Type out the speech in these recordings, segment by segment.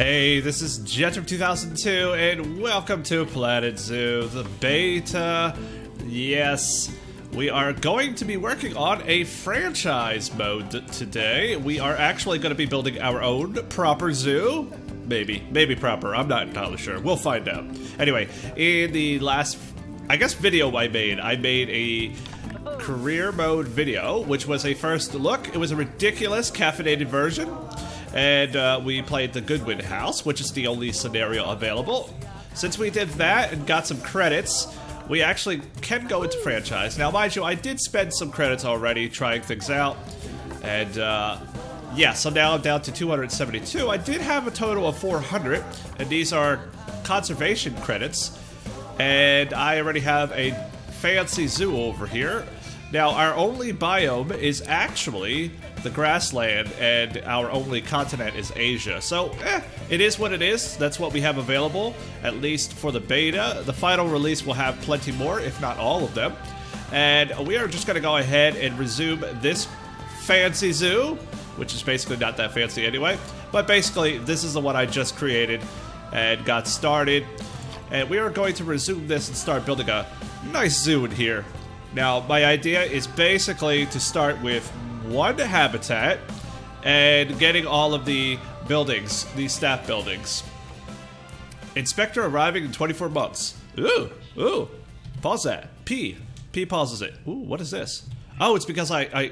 Hey, this is Jet from 2002, and welcome to Planet Zoo, the beta. Yes, we are going to be working on a franchise mode today. We are actually going to be building our own proper zoo. Maybe proper, I'm not entirely sure. We'll find out. Anyway, in the last, video I made a career mode video, which was a first look. It was a ridiculous caffeinated version. And we played the Goodwin House, which is the only scenario available. Since we did that and got some credits, we actually can go into franchise. Now, mind you, I did spend some credits already trying things out. And, yeah, so now I'm down to 272. I did have a total of 400, and these are conservation credits. And I already have a fancy zoo over here. Now, our only biome is actually the grassland, and our only continent is Asia. So, it is what it is. That's what we have available, at least for the beta. The final release will have plenty more, if not all of them. And we are just going to go ahead and resume this fancy zoo, which is basically not that fancy anyway. But basically, this is the one I just created and got started. And we are going to resume this and start building a nice zoo in here. Now, my idea is basically to start with one habitat and getting all of the buildings, the staff buildings. Inspector arriving in 24 months. Ooh. Pause that. P pauses it. Ooh, what is this? Oh, it's because I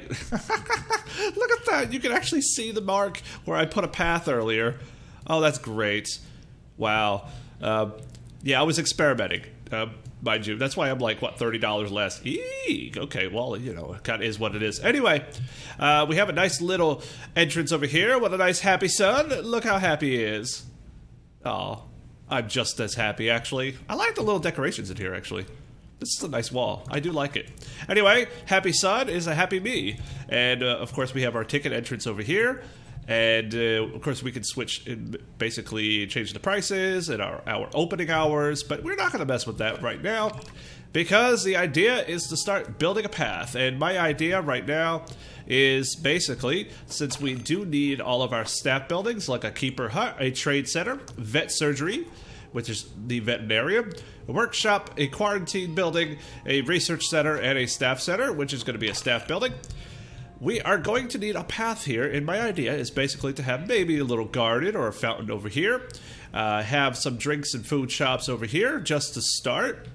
look at that. You can actually see the mark where I put a path earlier. Oh, that's great. Wow. Yeah, I was experimenting. Mind you, that's why I'm like, what, $30 less? Eee! Okay, well, you know, it kind of is what it is. Anyway, we have a nice little entrance over here. What a nice happy son. Look how happy he is. Oh, I'm just as happy, actually. I like the little decorations in here, actually. This is a nice wall. I do like it. Anyway, happy son is a happy me. And, of course, we have our ticket entrance over here. And, of course, we can switch and basically change the prices and our opening hours, but we're not going to mess with that right now because the idea is to start building a path. And my idea right now is basically, since we do need all of our staff buildings, like a keeper hut, a trade center, vet surgery, which is the veterinarian, a workshop, a quarantine building, a research center, and a staff center, which is going to be a staff building. We are going to need a path here, and my idea is basically to have maybe a little garden or a fountain over here, have some drinks and food shops over here just to start,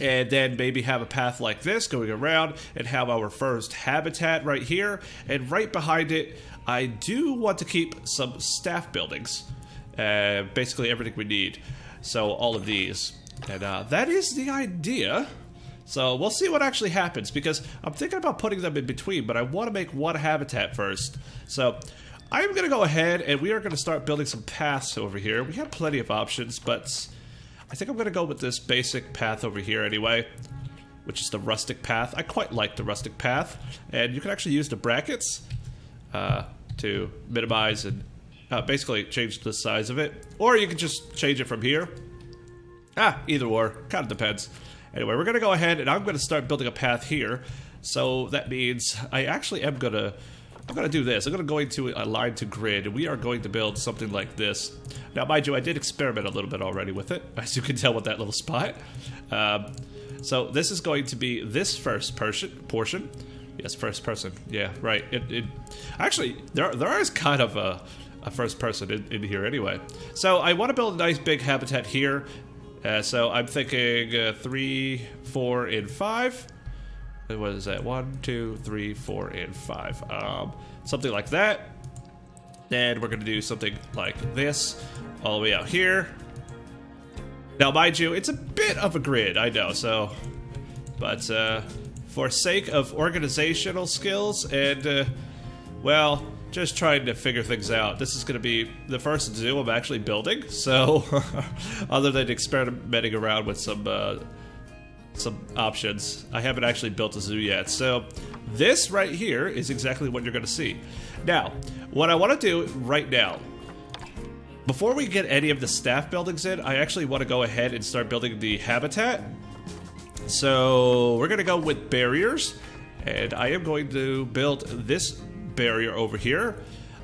and then maybe have a path like this going around and have our first habitat right here, and right behind it, I do want to keep some staff buildings, basically everything we need, so all of these, and that is the idea. So we'll see what actually happens, because I'm thinking about putting them in between, but I want to make one habitat first. So I'm going to go ahead and we are going to start building some paths over here. We have plenty of options, but I think I'm going to go with this basic path over here anyway, which is the rustic path. I quite like the rustic path, and you can actually use the brackets to minimize and basically change the size of it, or you can just change it from here. Either or, kind of depends. Anyway, we're going to go ahead and I'm going to start building a path here. So that means I actually am going to do this. I'm going to go into a line to grid, and we are going to build something like this. Now, mind you, I did experiment a little bit already with it, as you can tell with that little spot. So this is going to be this first portion. Yes, first person. Yeah, right. Actually, there is kind of a first person in here anyway. So I want to build a nice big habitat here. So I'm thinking 3, 4, and 5. What is that? 1, 2, 3, 4, and 5. Something like that. Then we're going to do something like this all the way out here. Now, mind you, it's a bit of a grid, I know. So, but for sake of organizational skills and, well, just trying to figure things out. This is going to be the first zoo I'm actually building, so other than experimenting around with some options, I haven't actually built a zoo yet. So this right here is exactly what you're going to see. Now, what I want to do right now, before we get any of the staff buildings in, I actually want to go ahead and start building the habitat. So we're going to go with barriers, and I am going to build this barrier over here.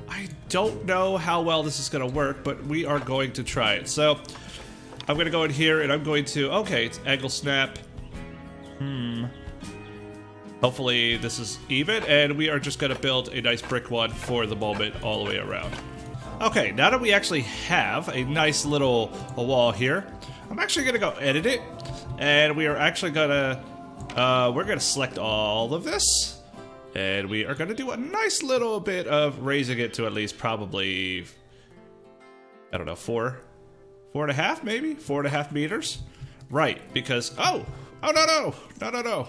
I don't know how well this is going to work, but we are going to try it. So I'm going to go in here and I'm going to, okay, it's angle snap. Hopefully this is even, and we are just going to build a nice brick one for the moment all the way around. Okay, now that we actually have a nice little wall here, I'm actually going to go edit it, and we are actually going to, we're going to select all of this, and we are going to do a nice little bit of raising it to at least probably, I don't know, 4.5 maybe? 4.5 meters? Right, because, oh, no.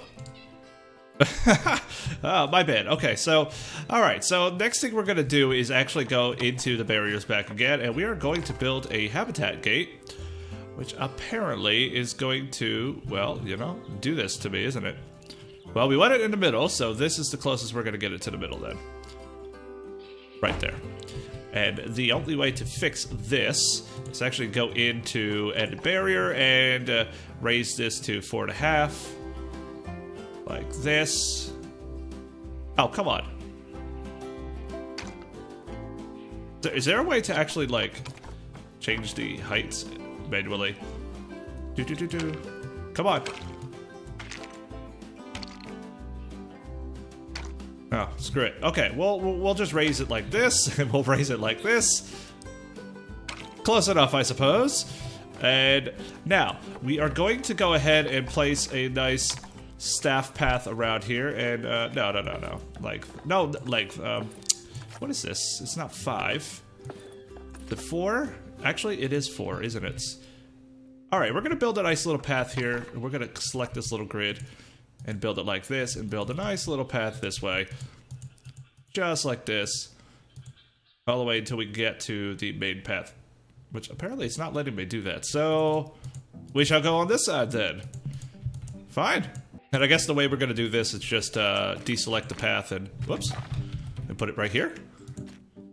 Oh, my bad. Okay, so, alright, so next thing we're going to do is actually go into the barriers back again, and we are going to build a habitat gate, which apparently is going to, well, you know, do this to me, isn't it? Well, we want it in the middle, so this is the closest we're going to get it to the middle then. Right there. And the only way to fix this is actually go into edit barrier and raise this to 4.5. Like this. Oh, come on. Is there a way to actually, like, change the heights manually? Come on. Oh, screw it. Okay, we'll just raise it like this, and we'll raise it like this. Close enough, I suppose. And now, we are going to go ahead and place a nice staff path around here, and no. What is this? It's not 5. The 4? Actually, it is 4, isn't it? Alright, we're gonna build a nice little path here, and we're gonna select this little grid and build it like this, and build a nice little path this way. Just like this. All the way until we get to the main path. Which apparently it's not letting me do that, so we shall go on this side then. Fine. And I guess the way we're going to do this is just deselect the path and, whoops, and put it right here.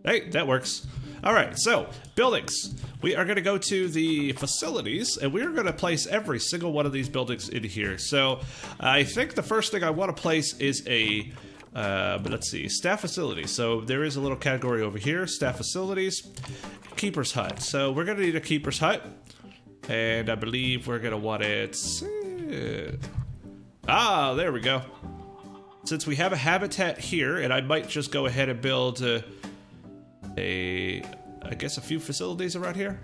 Hey, that works. All right, so buildings. We are going to go to the facilities, and we're going to place every single one of these buildings in here. So I think the first thing I want to place is a, let's see, staff facility. So there is a little category over here, staff facilities, keeper's hut. So we're going to need a keeper's hut, and I believe we're going to want it... Ah, there we go. Since we have a habitat here, and I might just go ahead and build I guess a few facilities around here.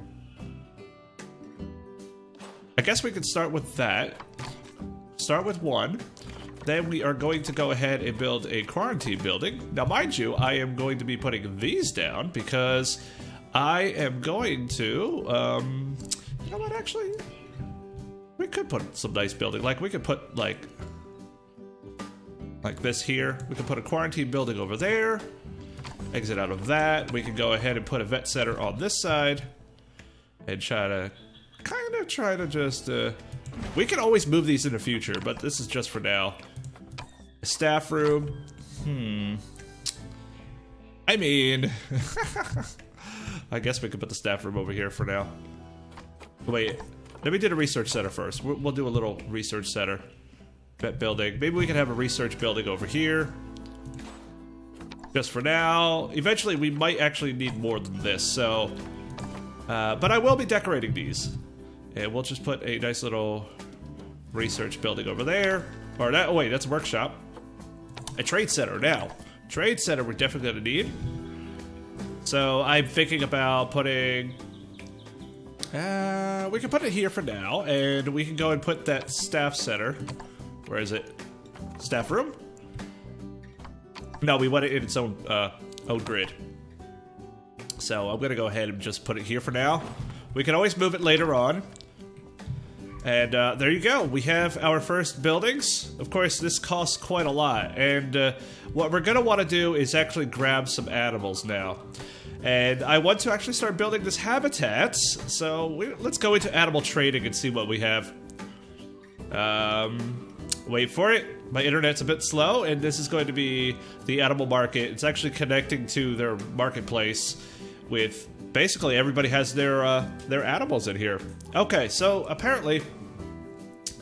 I guess we could start with that. Start with one. Then we are going to go ahead and build a quarantine building. Now, mind you, I am going to be putting these down because I am going to, you know what, actually... We could put some nice building. Like, we could put, like this here. We could put a quarantine building over there. Exit out of that. We could go ahead and put a vet center on this side. And try to just, we can always move these in the future, but this is just for now. A staff room. I mean... I guess we could put the staff room over here for now. Wait... Let me do the research center first. We'll do a little research center. Vet building. Maybe we can have a research building over here. Just for now. Eventually, we might actually need more than this, so... but I will be decorating these. And we'll just put a nice little research building over there. Or that... Oh, wait, that's a workshop. A trade center now. Trade center we're definitely going to need. So, I'm thinking about putting... we can put it here for now, and we can go and put that staff center. Where is it? Staff room? No, we want it in its own grid. So I'm gonna go ahead and just put it here for now. We can always move it later on. And there you go. We have our first buildings. Of course, this costs quite a lot. And what we're gonna want to do is actually grab some animals now. And I want to actually start building this habitat, so let's go into animal trading and see what we have. Wait for it. My internet's a bit slow, and this is going to be the animal market. It's actually connecting to their marketplace with basically everybody has their animals in here. Okay, so apparently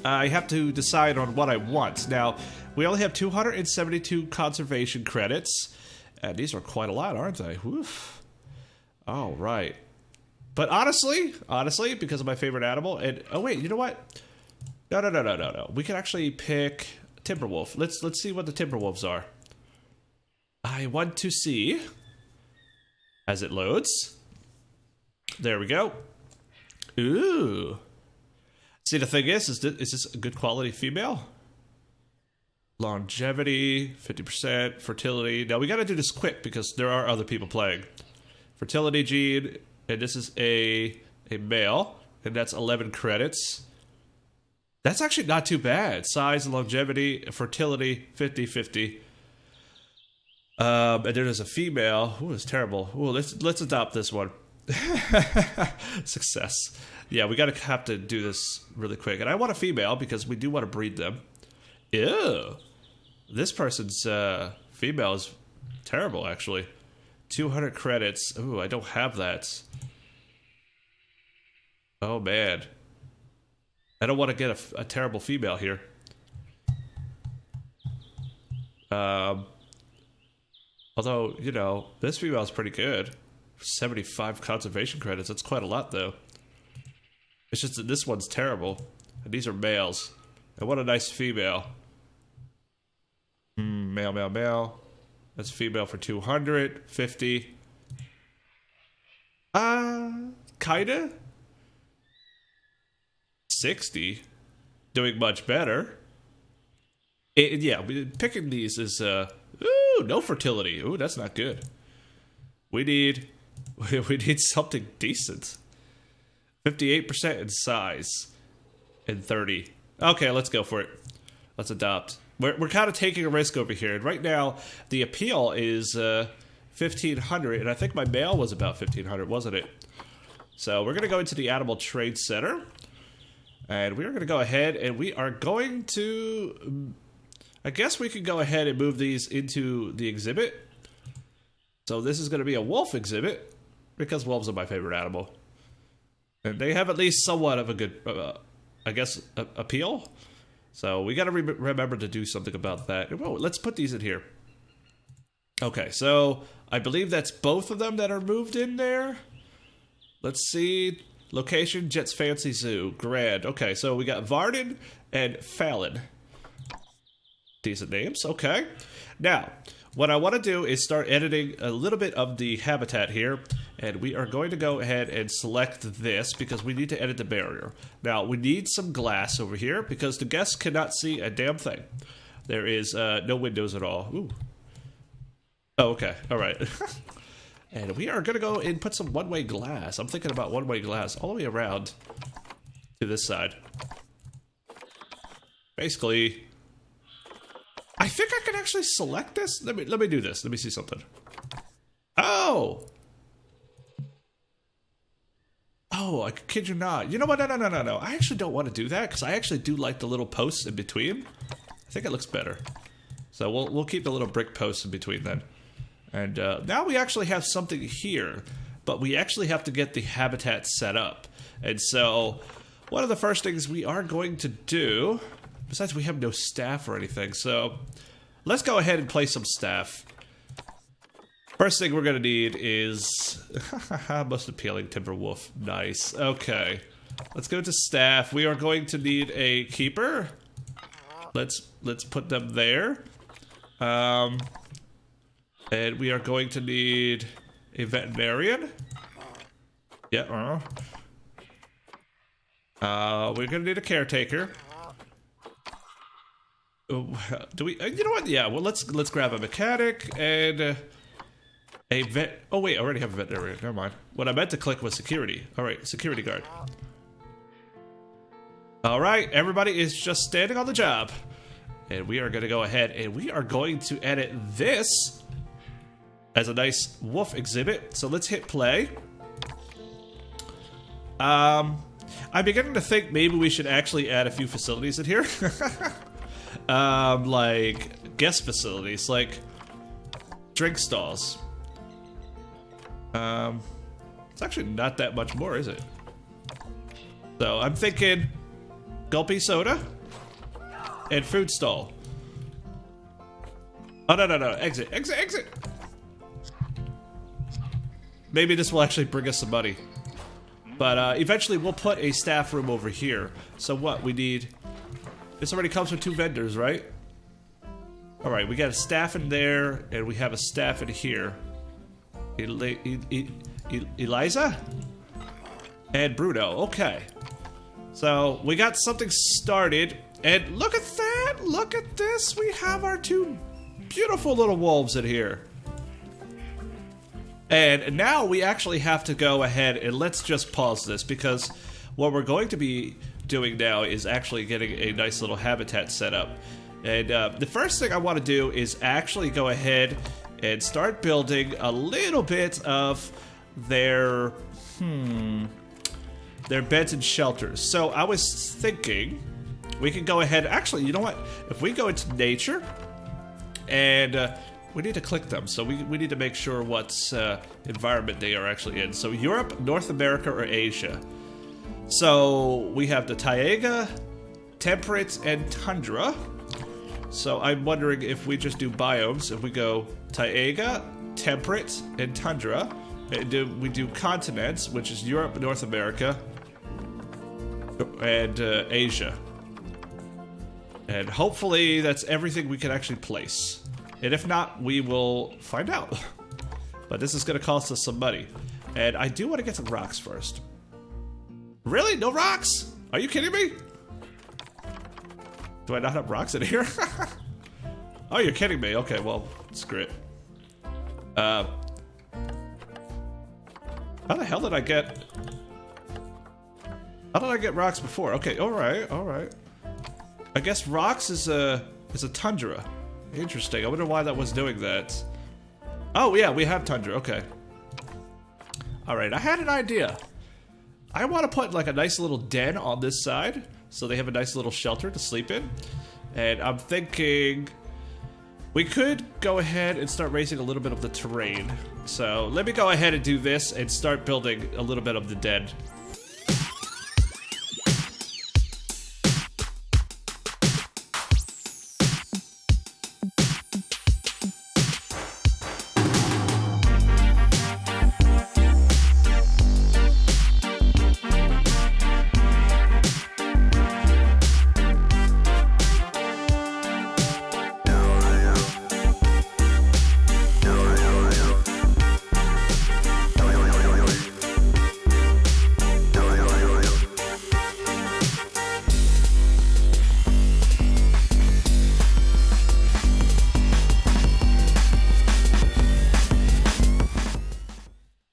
I have to decide on what I want. Now, we only have 272 conservation credits. And these are quite a lot, aren't they? Woof. All right. But honestly, because of my favorite animal, and oh wait, you know what? No. We can actually pick Timberwolf. Let's see what the Timberwolves are. I want to see as it loads. There we go. Ooh. See, the thing is this a good quality female? Longevity, 50%, fertility. Now we got to do this quick because there are other people playing. Fertility gene, and this is a male, and that's 11 credits. That's actually not too bad. Size and longevity, fertility, 50-50. And then there's a female. Ooh, it's terrible. Ooh, let's adopt this one. Success. Yeah, we gotta have to do this really quick. And I want a female because we do want to breed them. Ew. This person's female is terrible, actually. 200 credits. Ooh, I don't have that. Oh, man. I don't want to get a terrible female here. Although, you know, this female is pretty good. 75 conservation credits. That's quite a lot, though. It's just that this one's terrible. And these are males. And what a nice female. Male. That's female for 250. Kinda. 60. Doing much better. Yeah, picking these is, ooh, no fertility. Ooh, that's not good. We need something decent. 58% in size. And 30. Okay, let's go for it. Let's adopt. We're kind of taking a risk over here. And right now, the appeal is 1,500. And I think my male was about 1,500, wasn't it? So we're going to go into the Animal Trade Center. And we're going to go ahead and we are going to... I guess we could go ahead and move these into the exhibit. So this is going to be a wolf exhibit. Because wolves are my favorite animal. And they have at least somewhat of a good, I guess, appeal. So we got to remember to do something about that. Whoa, let's put these in here. Okay, so I believe that's both of them that are moved in there. Let's see. Location, Jet's Fancy Zoo. Grand. Okay, so we got Varden and Fallon. Decent names. Okay. Now, what I want to do is start editing a little bit of the habitat here. And we are going to go ahead and select this because we need to edit the barrier. Now, we need some glass over here because the guests cannot see a damn thing. There is no windows at all. Ooh. Oh, okay. All right. And we are going to go and put some one-way glass. I'm thinking about one-way glass all the way around to this side. Basically, I think I can actually select this. Let me do this. Let me see something. Oh! Oh, I kid you not. You know what? No. I actually don't want to do that because I actually do like the little posts in between. I think it looks better. So we'll keep the little brick posts in between then. And now we actually have something here, but we actually have to get the habitat set up. And so one of the first things we are going to do, besides we have no staff or anything, so let's go ahead and place some staff. First thing we're going to need is most appealing Timberwolf. Nice. Okay. Let's go to staff. We are going to need a keeper. Let's put them there. And we are going to need a veterinarian. Yeah. We're going to need a caretaker. Do we? You know what? Yeah. Well, let's grab a mechanic and a vet. Oh wait, I already have a veterinarian. Never mind. What I meant to click was security. All right, security guard. All right, everybody is just standing on the job, and we are going to go ahead and we are going to edit this as a nice wolf exhibit. So let's hit play. I'm beginning to think maybe we should actually add a few facilities in here. Like guest facilities, like drink stalls. It's actually not that much more, is it? So I'm thinking gulpy soda and food stall. Oh, no. Exit. maybe this will actually bring us some money. But eventually we'll put a staff room over here. So what we need... This already comes with 2 vendors, right? Alright, we got a staff in there, and we have a staff in here. Eliza? And Bruno, okay. So, we got something started, and look at that! Look at this! We have our 2 beautiful little wolves in here. And now we actually have to go ahead and let's just pause this, because what we're going to be doing now is actually getting a nice little habitat set up. And the first thing I want to do is actually go ahead and start building a little bit of their beds and shelters. So I was thinking we can go ahead, actually, you know what? If we go into nature and we need to click them, so we need to make sure what environment they are actually in. So Europe, North America, or Asia. So we have the taiga, temperate, and tundra. So I'm wondering if we just do biomes, if we go taiga, temperate, and tundra, and we do continents, which is Europe, North America, and Asia. And hopefully that's everything we can actually place. And if not, we will find out. But this is going to cost us some money. And I do want to get some rocks first. Really? No rocks? Are you kidding me? Do I not have rocks in here? Oh, you're kidding me. Okay, well, screw it. How the hell did I get... How did I get rocks before? Okay, alright, alright. I guess rocks is a tundra. Interesting. I wonder why that was doing that. Oh, yeah, we have tundra. Okay. Alright, I had an idea. I want to put like a nice little den on this side, so they have a nice little shelter to sleep in. And I'm thinking we could go ahead and start raising a little bit of the terrain. So let me go ahead and do this and start building a little bit of the den.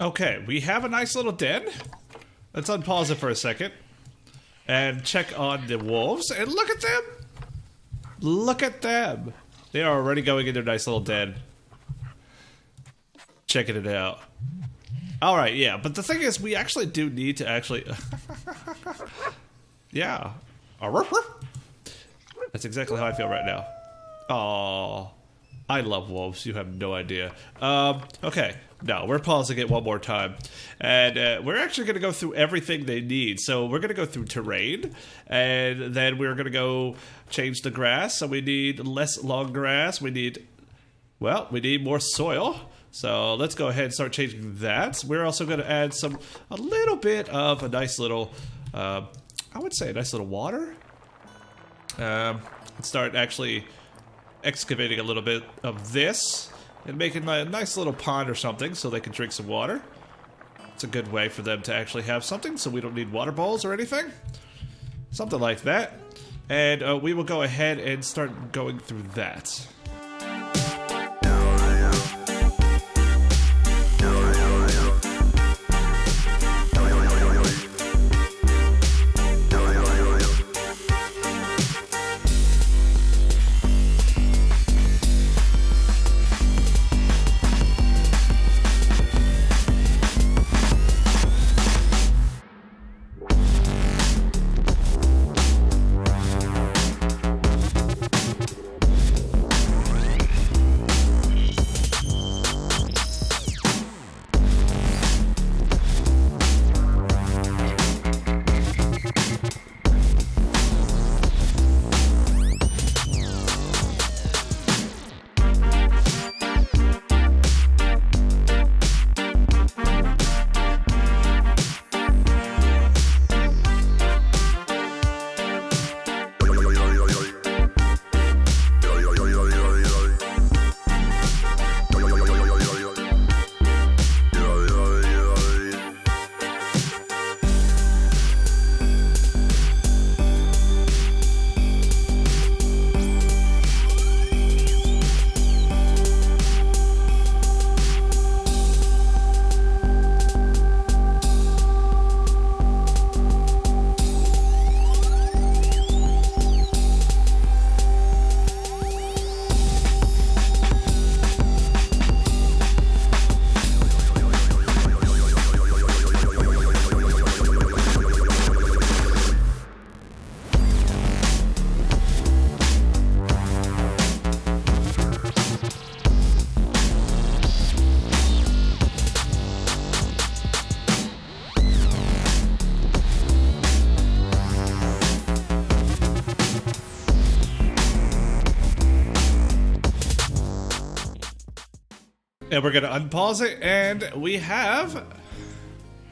Okay, we have a nice little den. Let's unpause it for a second and check on the wolves. And look at them! Look at them! They are already going in their nice little den. Checking it out. Alright, yeah, but the thing is, we actually do need to actually... yeah. That's exactly how I feel right now. Aww. I love wolves, you have no idea. Okay. No, we're pausing it one more time. And we're actually going to go through everything they need. So we're going to go through terrain, and then we're going to go change the grass. So we need less long grass. We need, well, we need more soil. So let's go ahead and start changing that. We're also going to add a little bit of a nice little, I would say a nice little water. Let's start actually excavating a little bit of this and making a nice little pond or something so they can drink some water. It's a good way for them to actually have something, so we don't need water bowls or anything. Something like that. And we will go ahead and start going through that. And we're gonna unpause it, and we have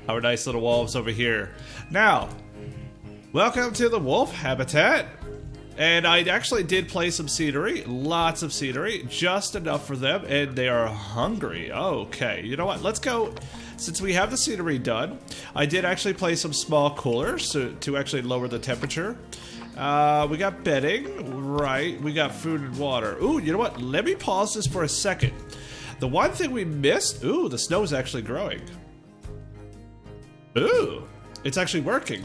our nice little wolves over here. Now, welcome to the wolf habitat. And I actually did play some scenery, lots of scenery, just enough for them, and they are hungry. Okay, you know what, let's go. Since we have the scenery done, I did actually play some small coolers to actually lower the temperature. We got bedding, right, we got food and water. Ooh, you know what, let me pause this for a second. The one thing we missed, ooh, the snow is actually growing. Ooh, it's actually working.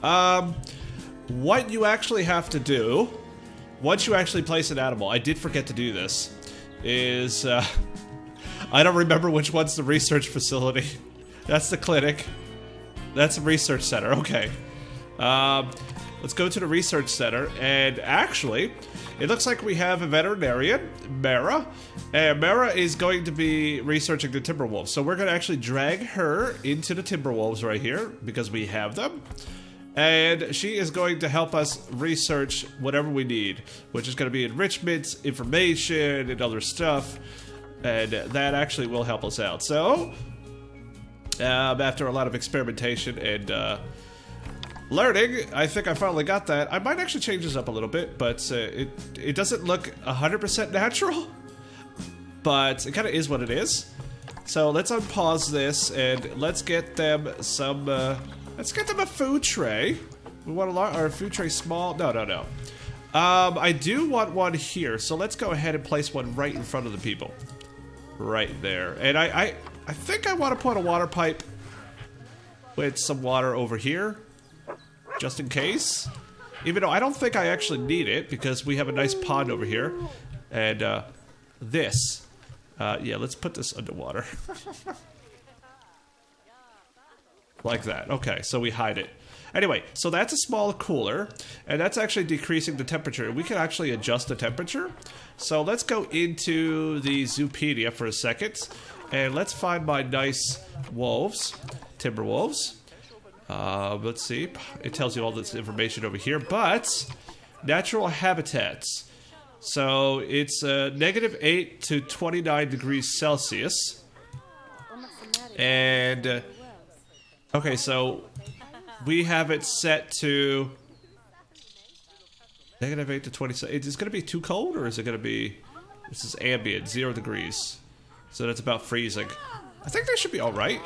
What you actually have to do, once you actually place an animal, I did forget to do this, is, I don't remember which one's the research facility. That's the clinic. That's the research center, okay. Let's go to the research center, and actually, it looks like we have a veterinarian, Moreira, and Moreira is going to be researching the Timberwolves. So we're going to actually drag her into the Timberwolves right here, because we have them. And she is going to help us research whatever we need, which is going to be enrichment, information, and other stuff. And that actually will help us out. So, after a lot of experimentation and learning, I think I finally got that. I might actually change this up a little bit, but it doesn't look 100% natural. But it kind of is what it is. So let's unpause this and let's get them some... let's get them a food tray. We want our food tray small. No. I do want one here, so let's go ahead and place one right in front of the people. Right there. And I think I want to put a water pipe with some water over here, just in case. Even though I don't think I actually need it, because we have a nice pond over here. And this. Yeah, let's put this underwater. Like that. Okay, so we hide it. Anyway, so that's a small cooler, and that's actually decreasing the temperature. We can actually adjust the temperature. So let's go into the Zoopedia for a second, and let's find my nice wolves, timber wolves. Let's see. It tells you all this information over here, but natural habitats. So it's -8 to 29 degrees Celsius, and okay, so we have it set to -8 to 20. Is it going to be too cold, or is it going to be... This is ambient, 0 degrees. So that's about freezing. I think they should be alright.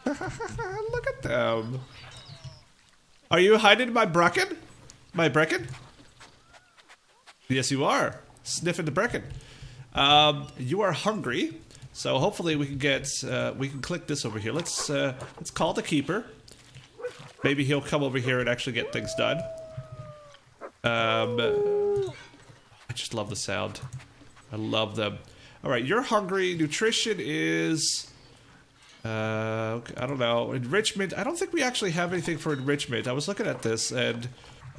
Look at them. Are you hiding my bracken? My bracken? Yes, you are. Sniffing the bracken. You are hungry. So hopefully we can get, we can click this over here. Let's call the keeper. Maybe he'll come over here and actually get things done. I just love the sound. I love them. All right, you're hungry. Nutrition is, okay, I don't know. Enrichment. I don't think we actually have anything for enrichment. I was looking at this and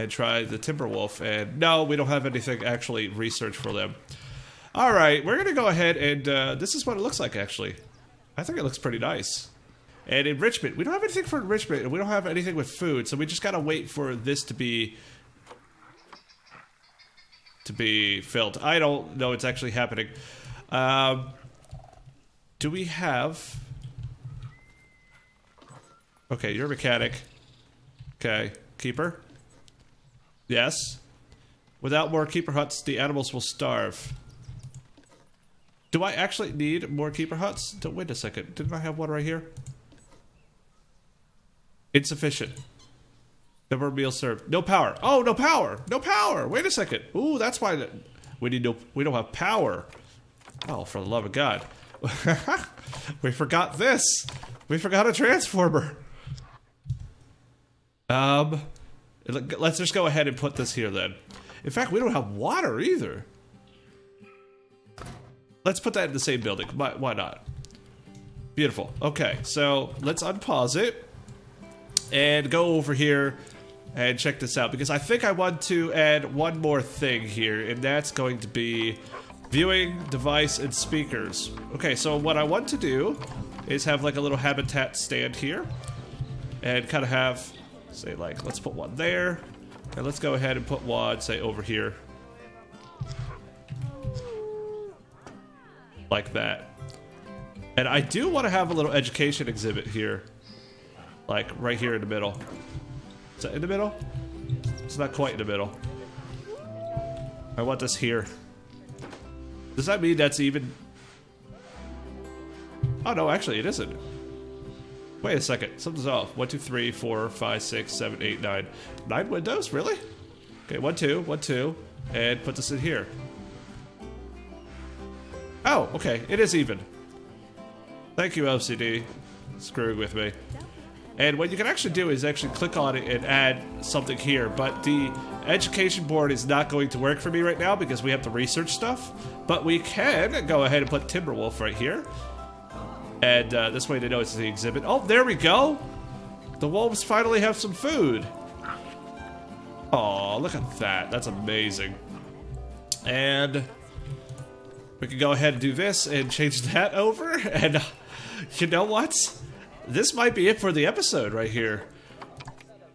tried the Timberwolf, and no, we don't have anything actually researched for them. Alright, we're gonna go ahead and, this is what it looks like, actually. I think it looks pretty nice. And enrichment. We don't have anything for enrichment, and we don't have anything with food, so we just gotta wait for this to be filled. I don't know it's actually happening. Do we have... Okay, you're a mechanic. Okay, keeper? Yes. Without more keeper huts, the animals will starve. Do I actually need more keeper huts? Wait a second. Didn't I have one right here? Insufficient. Number of meals served. No power. Oh, no power. No power. Wait a second. Ooh, that's why we don't have power. Oh, for the love of God. We forgot this. We forgot a transformer. Let's just go ahead and put this here then. In fact, we don't have water either. Let's put that in the same building. Why not? Beautiful. Okay, so let's unpause it and go over here and check this out, because I think I want to add one more thing here, and that's going to be viewing, device, and speakers. Okay, so what I want to do is have like a little habitat stand here and kind of have, say, like, let's put one there, and let's go ahead and put one, say, over here. like that. And I do want to have a little education exhibit here. Like right here in the middle. Is that in the middle? It's not quite in the middle. I want this here. Does that mean that's even? Oh no, actually it isn't. Wait a second, something's off. 1, 2, 3, 4, 5, 6, 7, 8, 9. 9 windows, really? Okay, 1, 2, 1, 2, and put this in here. Oh, okay, it is even. Thank you, LCD. Screwing with me. And what you can actually do is actually click on it and add something here, but the education board is not going to work for me right now because we have to research stuff. But we can go ahead and put Timberwolf right here. And this way they know it's the exhibit. Oh, there we go! The wolves finally have some food. Oh, look at that. That's amazing. And we can go ahead and do this and change that over. And you know what? This might be it for the episode right here.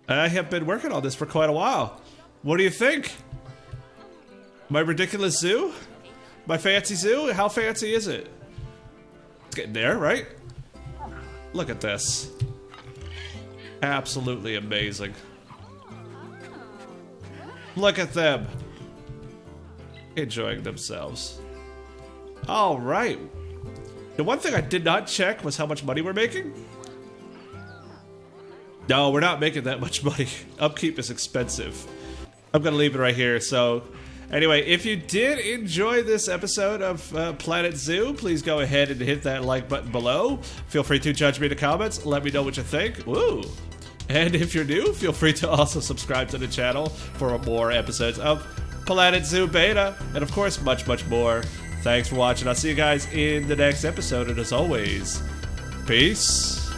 I have been working on this for quite a while. What do you think? My ridiculous zoo? My fancy zoo? How fancy is it? It's getting there, right? Look at this. Absolutely amazing. Look at them. Enjoying themselves. Alright. The one thing I did not check was how much money we're making. No, we're not making that much money. Upkeep is expensive. I'm gonna leave it right here. So, anyway, if you did enjoy this episode of Planet Zoo, please go ahead and hit that like button below. Feel free to judge me in the comments. Let me know what you think. Woo! And if you're new, feel free to also subscribe to the channel for more episodes of Planet Zoo Beta. And of course, much, much more. Thanks for watching. I'll see you guys in the next episode. And as always, peace.